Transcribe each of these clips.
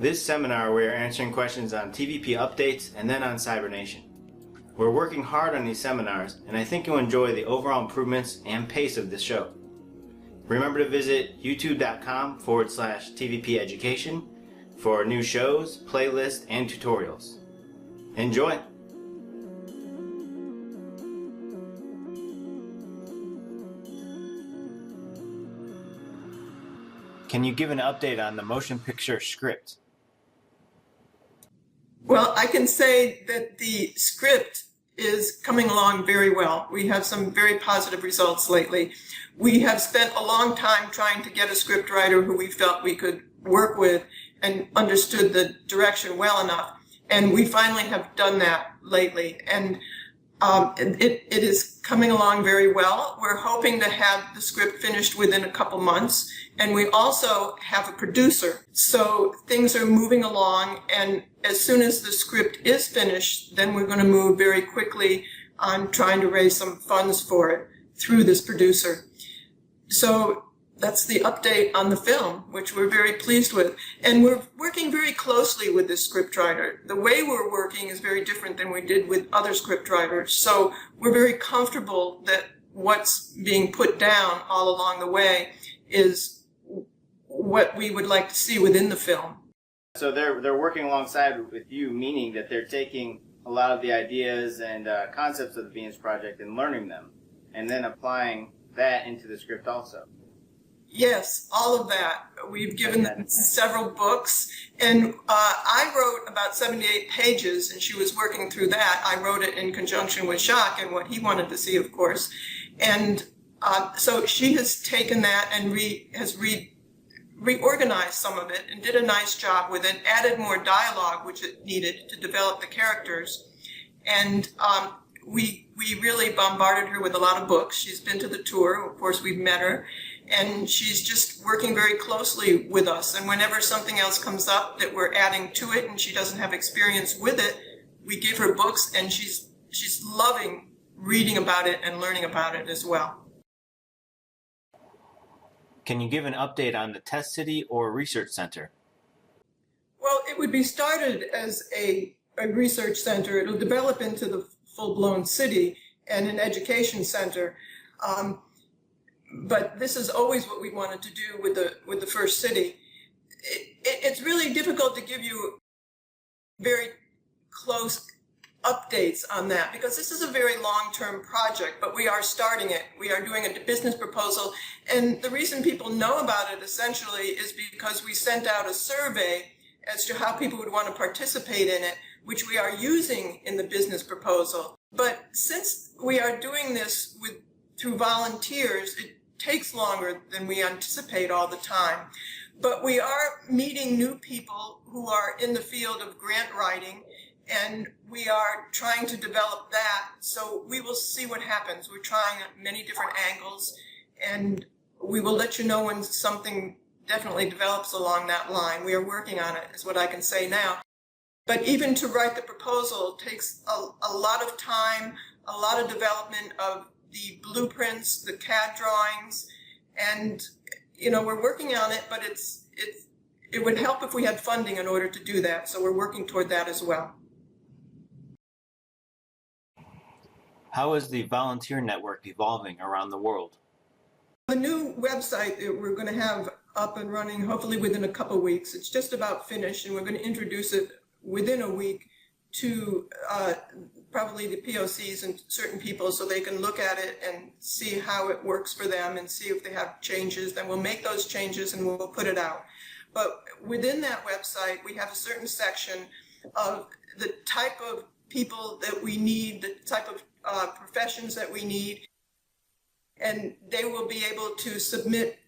This seminar we are answering questions on TVP updates and then on Cybernation. We're working hard on these seminars and I think you'll enjoy the overall improvements and pace of this show. Remember to visit youtube.com/TVP education for new shows, playlists, and tutorials. Enjoy! Can you give an update on the motion picture script? Well, I can say that the script is coming along very well. We have some very positive results lately. We have spent a long time trying to get a script writer who we felt we could work with and understood the direction well enough. And we finally have done that lately. And it is coming along very well. We're hoping to have the script finished within a couple months. And we also have a producer. So things are moving along. And as soon as the script is finished, then we're going to move very quickly on trying to raise some funds for it through this producer. So that's the update on the film, which we're very pleased with. And we're working very closely with this scriptwriter. The way we're working is very different than we did with other scriptwriters. So we're very comfortable that what's being put down all along the way is what we would like to see within the film. So they're working alongside with you, meaning that they're taking a lot of the ideas and concepts of the Venus Project and learning them, and then applying that into the script also. Yes, all of that. We've given them several books, and I wrote about 78 pages, and she was working through that. I wrote it in conjunction with Jacques and what he wanted to see, of course. And so she has taken that and has reorganized some of it and did a nice job with it, added more dialogue, which it needed to develop the characters. And we really bombarded her with a lot of books. She's been to the tour. Of course, we've met her. And she's just working very closely with us. And whenever something else comes up that we're adding to it and she doesn't have experience with it, we give her books, and she's loving reading about it and learning about it as well. Can you give an update on the test city or research center? Well, it would be started as a research center. It'll develop into the full-blown city and an education center. But this is always what we wanted to do with the first city. It's really difficult to give you very close updates on that because this is a very long-term project, but we are starting it. We are doing a business proposal, and the reason people know about it essentially is because we sent out a survey as to how people would want to participate in it, which we are using in the business proposal. But since we are doing this through volunteers, it takes longer than we anticipate all the time. But we are meeting new people who are in the field of grant writing, and we are trying to develop that. So we will see what happens. We're trying many different angles, and we will let you know when something definitely develops along that line. We are working on it, is what I can say now. But even to write the proposal takes a lot of time, a lot of development of the blueprints, the CAD drawings, and we're working on it, but it would help if we had funding in order to do that. So we're working toward that as well. How is the volunteer network evolving around the world? The new website that we're going to have up and running hopefully within a couple weeks. It's just about finished, and we're going to introduce it within a week to probably the POCs and certain people so they can look at it and see how it works for them and see if they have changes. Then we'll make those changes and we'll put it out. But within that website, we have a certain section of the type of people that we need, the type of professions that we need, and they will be able to submit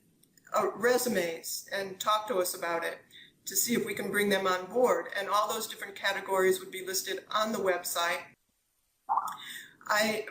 resumes and talk to us about it to see if we can bring them on board. And all those different categories would be listed on the website.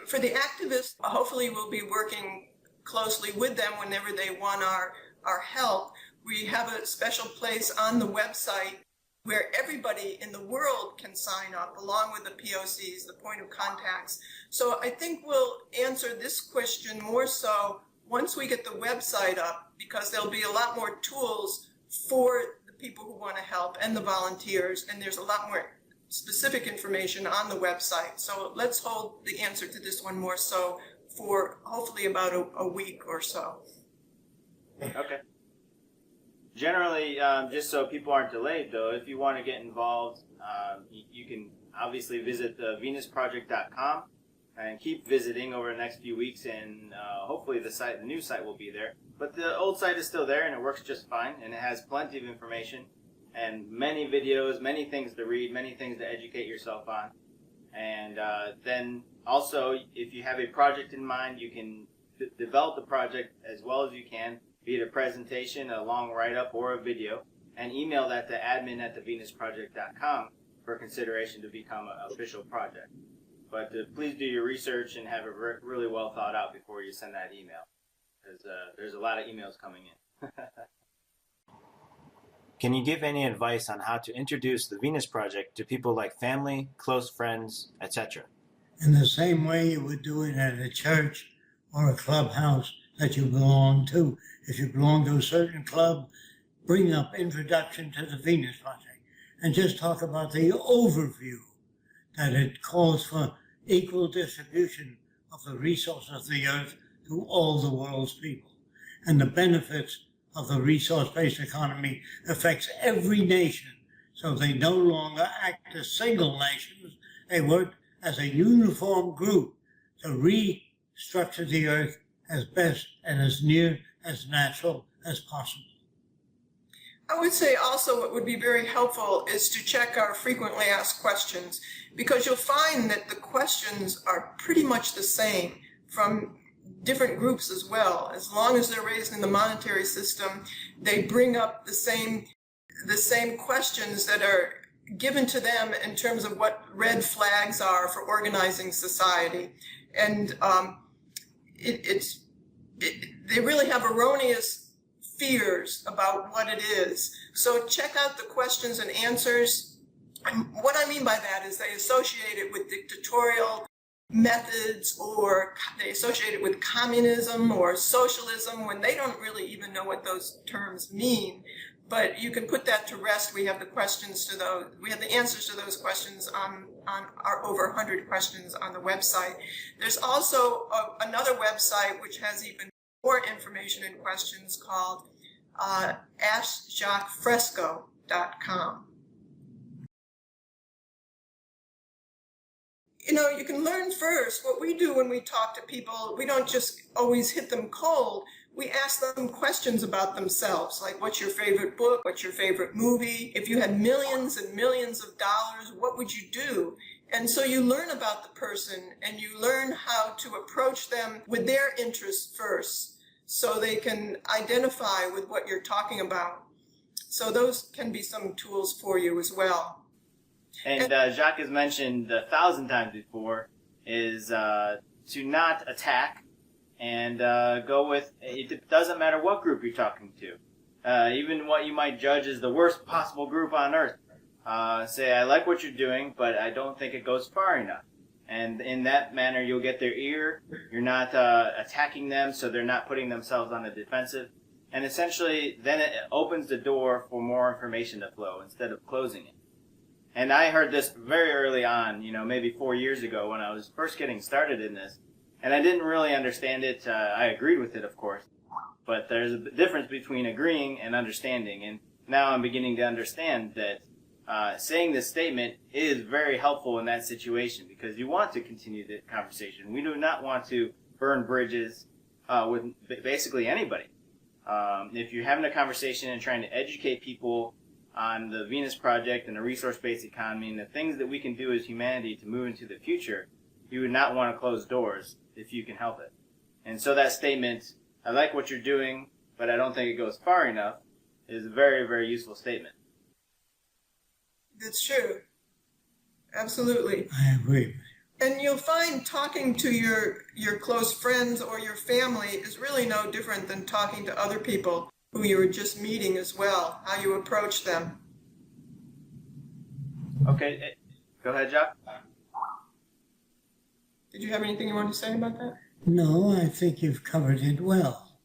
For the activists, hopefully we'll be working closely with them whenever they want our help. We have a special place on the website where everybody in the world can sign up, along with the POCs, the point of contacts. So I think we'll answer this question more so once we get the website up, because there'll be a lot more tools for the people who want to help and the volunteers, and there's a lot more specific information on the website. So let's hold the answer to this one more so for hopefully about a week or so. Okay. Generally, just so people aren't delayed, though, if you want to get involved, you can obviously visit venusproject.com and keep visiting over the next few weeks, and hopefully the new site will be there. But the old site is still there, and it works just fine, and it has plenty of information and many videos, many things to read, many things to educate yourself on. And then also, if you have a project in mind, you can develop the project as well as you can, be it a presentation, a long write-up, or a video, and email that to admin@thevenusproject.com for consideration to become an official project. But please do your research and have it really well thought out before you send that email, because there's a lot of emails coming in. Can you give any advice on how to introduce the Venus Project to people like family, close friends, etc.? In the same way you would do it at a church or a clubhouse that you belong to. If you belong to a certain club, bring up Introduction to the Venus Project and just talk about the overview, that it calls for equal distribution of the resources of the earth to all the world's people. And the benefits of the resource-based economy affects every nation, so they no longer act as single nations. They work as a uniform group to restructure the earth as best and as near as natural as possible. I would say also what would be very helpful is to check our frequently asked questions, because you'll find that the questions are pretty much the same from different groups as well. As long as they're raised in the monetary system, they bring up the same questions that are given to them in terms of what red flags are for organizing society. And they really have erroneous fears about what it is. So check out the questions and answers. And what I mean by that is they associate it with dictatorial methods, or they associate it with communism or socialism when they don't really even know what those terms mean. But you can put that to rest. We have the questions to those. We have the answers to those questions on our over 100 questions on the website. There's also another website which has even more information and questions called AskJacquesFresco.com. You know, you can learn first. What we do when we talk to people, we don't just always hit them cold. We ask them questions about themselves, like what's your favorite book? What's your favorite movie? If you had millions and millions of dollars, what would you do? And so you learn about the person and you learn how to approach them with their interests first, so they can identify with what you're talking about. So those can be some tools for you as well. And Jacques has mentioned 1,000 times before is to not attack and go with, it doesn't matter what group you're talking to. Even what you might judge as the worst possible group on earth. Say, I like what you're doing, but I don't think it goes far enough. And in that manner, you'll get their ear. You're not attacking them, so they're not putting themselves on the defensive. And essentially, then it opens the door for more information to flow instead of closing it. And I heard this very early on, maybe 4 years ago when I was first getting started in this. And I didn't really understand it. I agreed with it, of course. But there's a difference between agreeing and understanding. And now I'm beginning to understand that saying this statement is very helpful in that situation, because you want to continue the conversation. We do not want to burn bridges with basically anybody. If you're having a conversation and trying to educate people on the Venus Project and the resource-based economy and the things that we can do as humanity to move into the future, you would not want to close doors if you can help it. And so that statement, I like what you're doing, but I don't think it goes far enough, is a very, very useful statement. That's true. Absolutely. I agree. And you'll find talking to your close friends or your family is really no different than talking to other people who you were just meeting as well, how you approach them. Okay, go ahead, Jacques. Did you have anything you wanted to say about that? No, I think you've covered it well.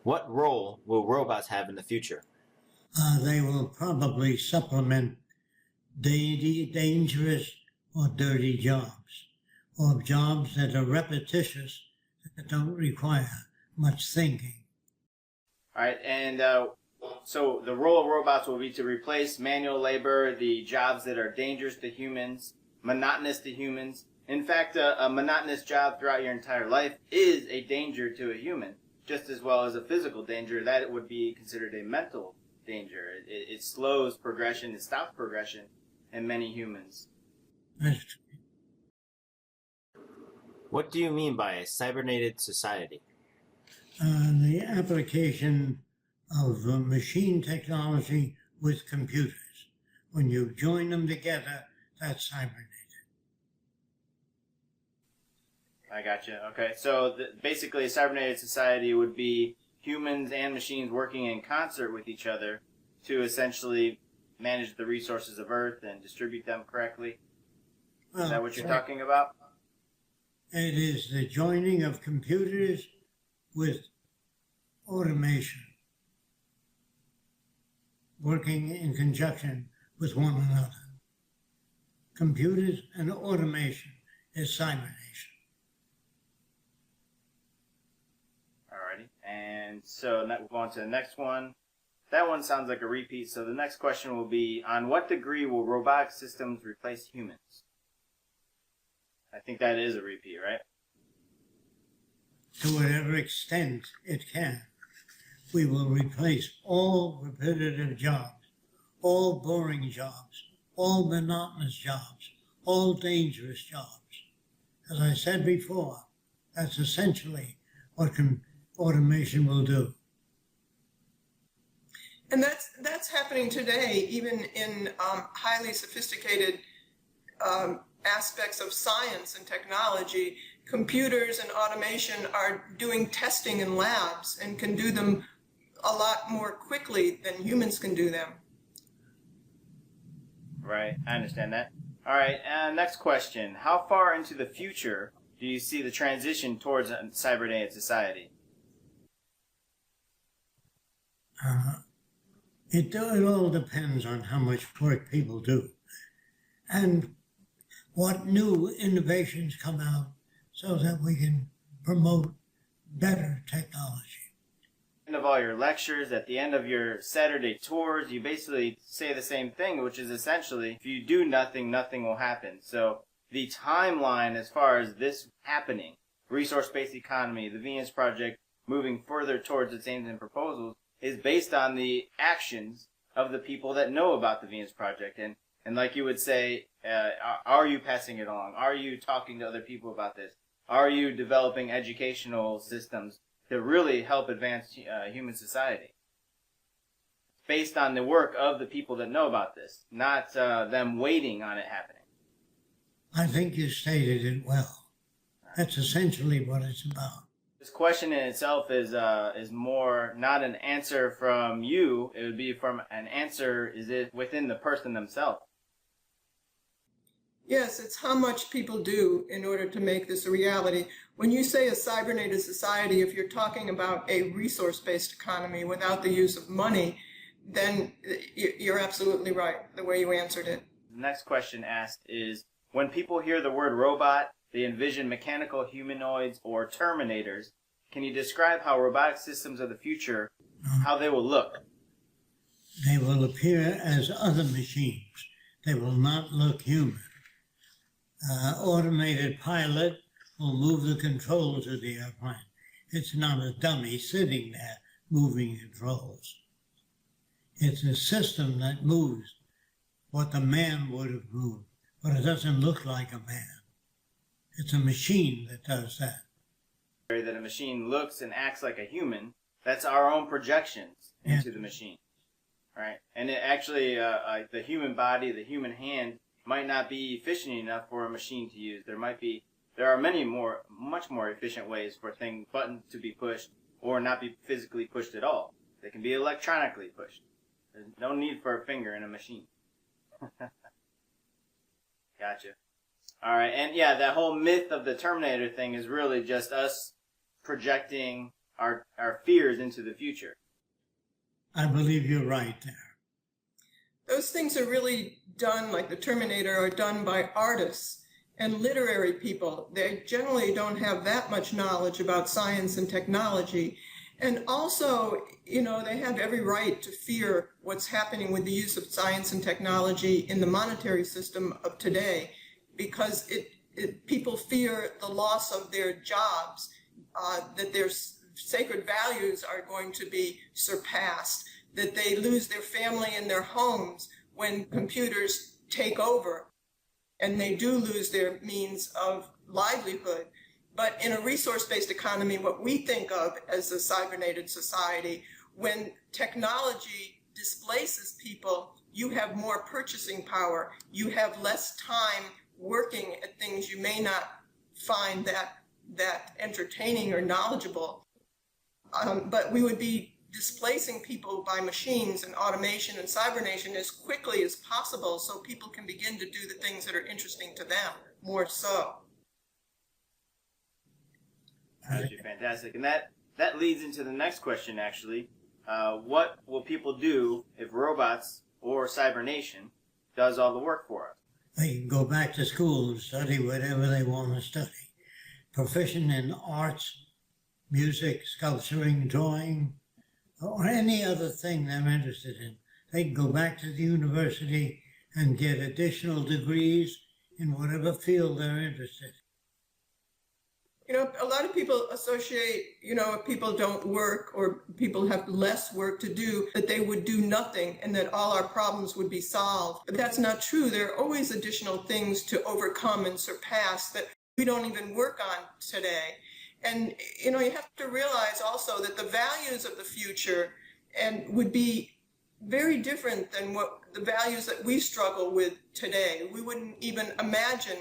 What role will robots have in the future? They will probably supplement dangerous or dirty jobs, or jobs that are repetitious, that don't require much thinking. All right, and so the role of robots will be to replace manual labor, the jobs that are dangerous to humans, monotonous to humans. In fact, a monotonous job throughout your entire life is a danger to a human, just as well as a physical danger. That would be considered a mental danger. It slows progression, it stops progression in many humans. What do you mean by a cybernated society? The application of machine technology with computers. When you join them together, that's cybernated. I gotcha. Okay, so basically a cybernated society would be humans and machines working in concert with each other to essentially manage the resources of Earth and distribute them correctly. Is that what you're talking about? It is the joining of computers with automation, working in conjunction with one another. Computers and automation is cybernation. Alrighty, and so we'll go on to the next one. That one sounds like a repeat, so the next question will be, on what degree will robotic systems replace humans? I think that is a repeat, right? To whatever extent it can. We will replace all repetitive jobs, all boring jobs, all monotonous jobs, all dangerous jobs. As I said before, that's essentially what automation will do. And that's happening today, even in highly sophisticated aspects of science and technology. Computers and automation are doing testing in labs and can do them a lot more quickly than humans can do them. Right, I understand that. All right, next question. How far into the future do you see the transition towards a cybernated society? It all depends on how much work people do and what new innovations come out so that we can promote better technology. At the end of all your lectures, at the end of your Saturday tours, you basically say the same thing, which is essentially, if you do nothing, nothing will happen. So the timeline as far as this happening, resource-based economy, the Venus Project moving further towards its aims and proposals, is based on the actions of the people that know about the Venus Project. And like you would say, are you passing it along? Are you talking to other people about this? Are you developing educational systems to really help advance human society? Based on the work of the people that know about this, not them waiting on it happening. I think you stated it well. That's essentially what it's about. This question in itself is more not an answer from you. It would be from an answer, is it within the person themselves? Yes, it's how much people do in order to make this a reality. When you say a cybernated society, if you're talking about a resource-based economy without the use of money, then you're absolutely right, the way you answered it. The next question asked is, when people hear the word robot, they envision mechanical humanoids or terminators. Can you describe how robotic systems of the future, how they will look? They will appear as other machines. They will not look human. Automated pilot will move the controls of the airplane. It's not a dummy sitting there moving controls. It's a system that moves what the man would have moved, but it doesn't look like a man. It's a machine that does that. That a machine looks and acts like a human, that's our own projections into the machine, right? And it actually, the human body, the human hand, might not be efficient enough for a machine to use. There are much more efficient ways for buttons to be pushed or not be physically pushed at all. They can be electronically pushed. There's no need for a finger in a machine. Gotcha. All right, and yeah, that whole myth of the Terminator thing is really just us projecting our fears into the future. I believe you're right there. Those things are really done, like the Terminator, are done by artists and literary people. They generally don't have that much knowledge about science and technology. And also, they have every right to fear what's happening with the use of science and technology in the monetary system of today, because people fear the loss of their jobs, that their sacred values are going to be surpassed, that they lose their family and their homes when computers take over, and they do lose their means of livelihood. But in a resource-based economy, what we think of as a cybernated society, when technology displaces people, you have more purchasing power. You have less time working at things you may not find that entertaining or knowledgeable. But we would be displacing people by machines and automation and cybernation as quickly as possible, so people can begin to do the things that are interesting to them more so. Actually, fantastic. And that leads into the next question, actually. What will people do if robots or cybernation does all the work for us? They can go back to school and study whatever they want to study. Proficient in arts, music, sculpturing, drawing, or any other thing they're interested in. They can go back to the university and get additional degrees in whatever field they're interested in. A lot of people associate, if people don't work or people have less work to do, that they would do nothing and that all our problems would be solved. But that's not true. There are always additional things to overcome and surpass that we don't even work on today. And, you have to realize also that the values of the future would be very different than what the values that we struggle with today. We wouldn't even imagine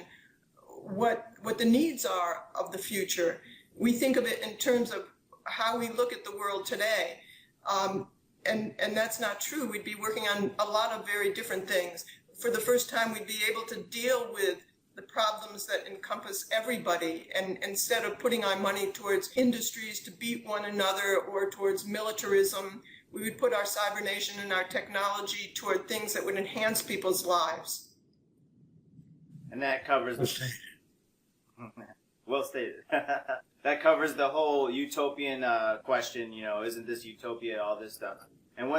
what the needs are of the future. We think of it in terms of how we look at the world today. And that's not true. We'd be working on a lot of very different things. For the first time, we'd be able to deal with the problems that encompass everybody. And instead of putting our money towards industries to beat one another or towards militarism, we would put our cybernation and our technology toward things that would enhance people's lives. And that covers... Well stated. Well stated. That covers the whole utopian question, isn't this utopia, all this stuff. And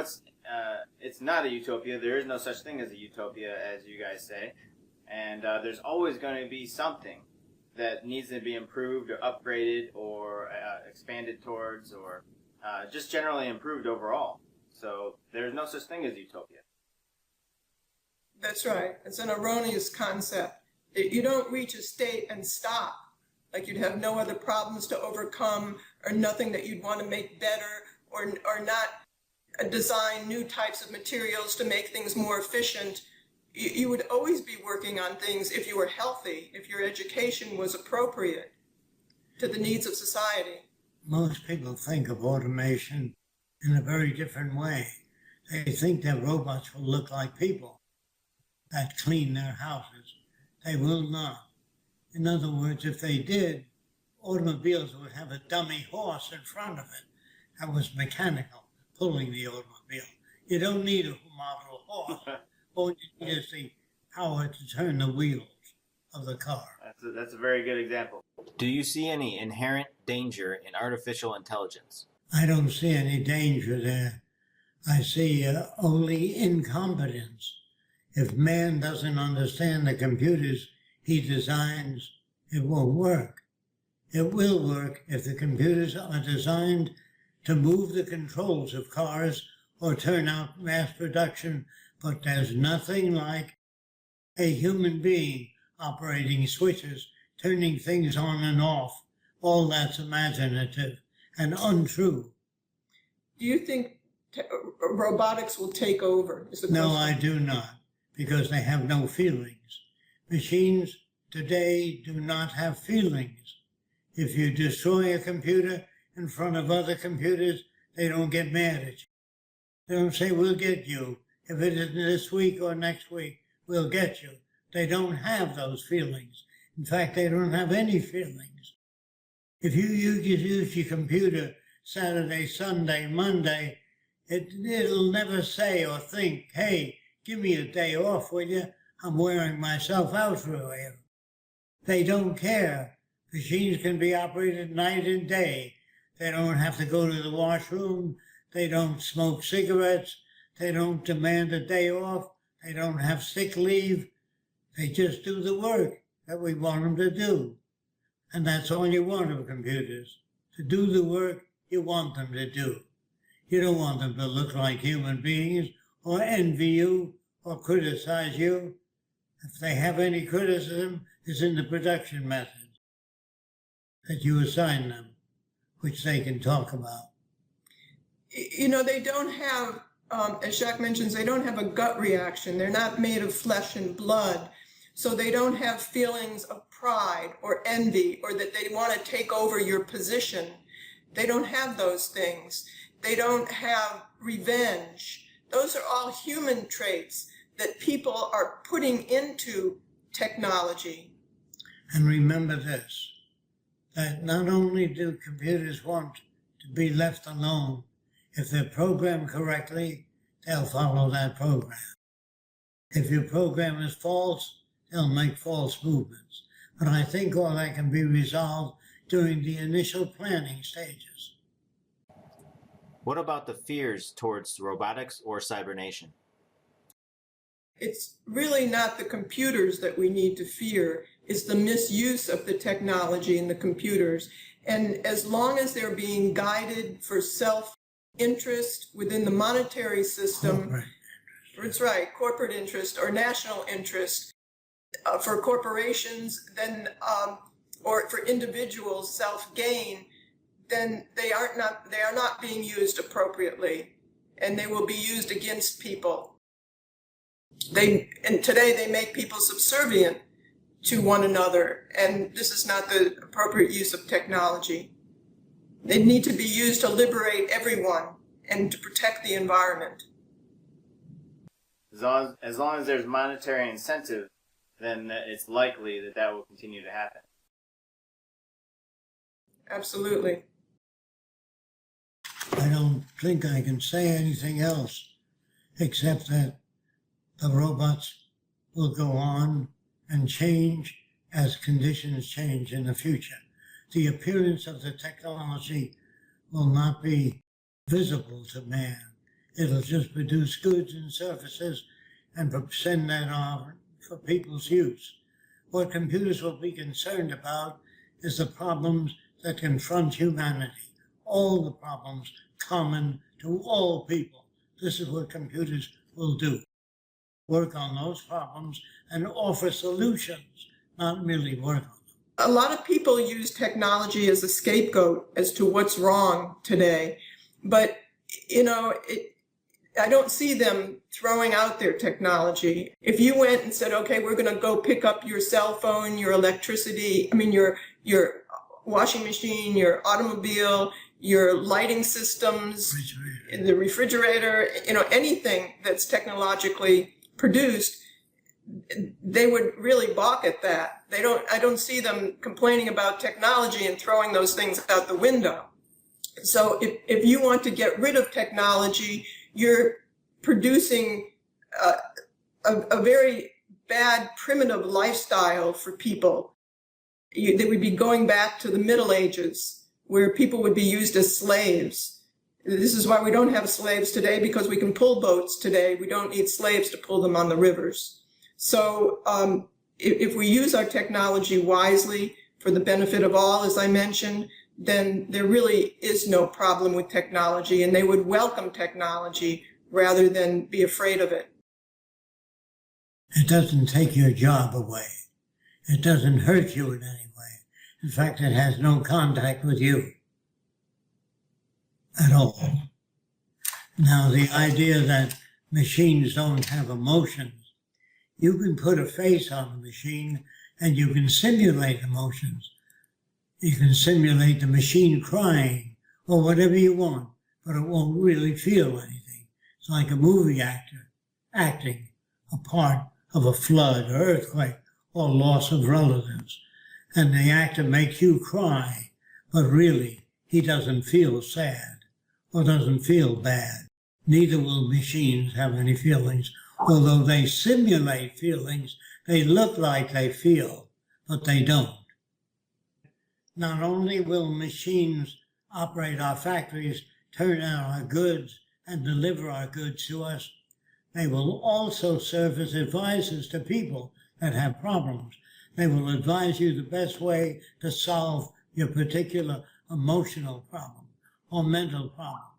it's not a utopia. There is no such thing as a utopia, as you guys say. And there's always going to be something that needs to be improved or upgraded or expanded towards or just generally improved overall. So there's no such thing as utopia. That's right. It's an erroneous concept. You don't reach a state and stop. Like you'd have no other problems to overcome or nothing that you'd want to make better or not design new types of materials to make things more efficient. You would always be working on things if you were healthy, if your education was appropriate to the needs of society. Most people think of automation in a very different way. They think that robots will look like people that clean their houses. They will not. In other words, if they did, automobiles would have a dummy horse in front of it that was mechanical, pulling the automobile. You don't need a model horse. All you need is the power to turn the wheels of the car. That's a very good example. Do you see any inherent danger in artificial intelligence? I don't see any danger there. I see only incompetence. If man doesn't understand the computers he designs, it won't work. It will work if the computers are designed to move the controls of cars or turn out mass production, but there's nothing like a human being operating switches, turning things on and off. All that's imaginative and untrue. Do you think robotics will take over? No, I do not, because they have no feelings. Machines today do not have feelings. If you destroy a computer in front of other computers, they don't get mad at you. They don't say, we'll get you. If it isn't this week or next week, we'll get you. They don't have those feelings. In fact, they don't have any feelings. If you use your computer Saturday, Sunday, Monday, it'll never say or think, hey, give me a day off, will you? I'm wearing myself out for you. They don't care. Machines can be operated night and day. They don't have to go to the washroom. They don't smoke cigarettes. They don't demand a day off. They don't have sick leave. They just do the work that we want them to do. And that's all you want of computers, to do the work you want them to do. You don't want them to look like human beings or envy you or criticize you. If they have any criticism, it's in the production method that you assign them, which they can talk about. You know, they don't have, as Jacques mentions, they don't have a gut reaction. They're not made of flesh and blood. So they don't have feelings of pride or envy or that they want to take over your position. They don't have those things. They don't have revenge. Those are all human traits that people are putting into technology. And remember this, that not only do computers want to be left alone, if they're programmed correctly, they'll follow that program. If your program is false, they'll make false movements. But I think all that can be resolved during the initial planning stages. What about the fears towards robotics or cybernation? It's really not the computers that we need to fear. It's the misuse of the technology and the computers. And as long as they're being guided for self-interest within the monetary system, that's right, corporate interest or national interest, for corporations, then or for individuals, self-gain, then they are not being used appropriately, and they will be used against people. And today they make people subservient to one another, and this is not the appropriate use of technology. They need to be used to liberate everyone and to protect the environment. As long as there's monetary incentive, then it's likely that that will continue to happen. Absolutely. I don't think I can say anything else except that the robots will go on and change as conditions change in the future. The appearance of the technology will not be visible to man. It'll just produce goods and services and send that on for people's use. What computers will be concerned about is the problems that confront humanity, all the problems common to all people. This is what computers will do. Work on those problems and offer solutions, not merely work on them. A lot of people use technology as a scapegoat as to what's wrong today, but you know, I don't see them throwing out their technology. If you went and said, okay, we're going to go pick up your cell phone, your electricity, your washing machine, your automobile, your lighting systems, the refrigerator, you know, anything that's technologically produced, they would really balk at that. I don't see them complaining about technology and throwing those things out the window. So if you want to get rid of technology, you're producing a very bad primitive lifestyle for people. They would be going back to the Middle Ages, where people would be used as slaves. This is why we don't have slaves today, because we can pull boats today. We don't need slaves to pull them on the rivers. So if we use our technology wisely for the benefit of all, as I mentioned, then there really is no problem with technology, and they would welcome technology rather than be afraid of it. It doesn't take your job away. It doesn't hurt you in any way. In fact, it has no contact with you at all. Now, the idea that machines don't have emotions, you can put a face on the machine and you can simulate emotions. You can simulate the machine crying or whatever you want, but it won't really feel anything. It's like a movie actor acting a part of a flood or earthquake or loss of relatives. And the actor makes you cry, but really he doesn't feel sad or doesn't feel bad. Neither will machines have any feelings. Although they simulate feelings, they look like they feel, but they don't. Not only will machines operate our factories, turn out our goods, and deliver our goods to us, they will also serve as advisors to people that have problems. They will advise you the best way to solve your particular emotional problem or mental problem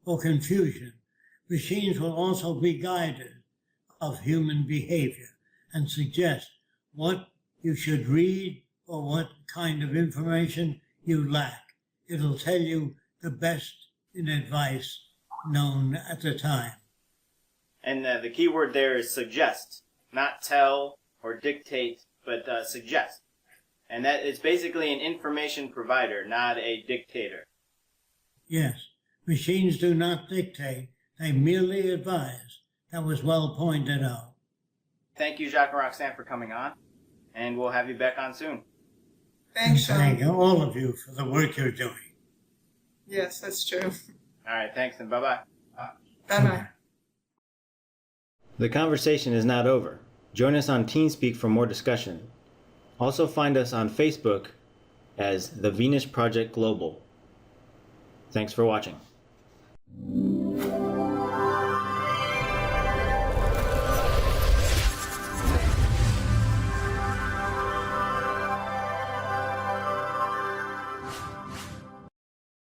or confusion. Machines will also be guided of human behavior and suggest what you should read or what kind of information you lack. It'll tell you the best in advice known at the time. And the key word there is suggest, not tell or dictate, but suggest. And that is basically an information provider, not a dictator. Yes, machines do not dictate, they merely advise. That was well pointed out. Thank you, Jacques and Roxanne, for coming on, and we'll have you back on soon. Thanks, Sean. Thank all of you for the work you're doing. Yes, that's true. All right, thanks, and bye-bye. Bye-bye. The conversation is not over. Join us on TeamSpeak for more discussion. Also find us on Facebook as The Venus Project Global. Thanks for watching.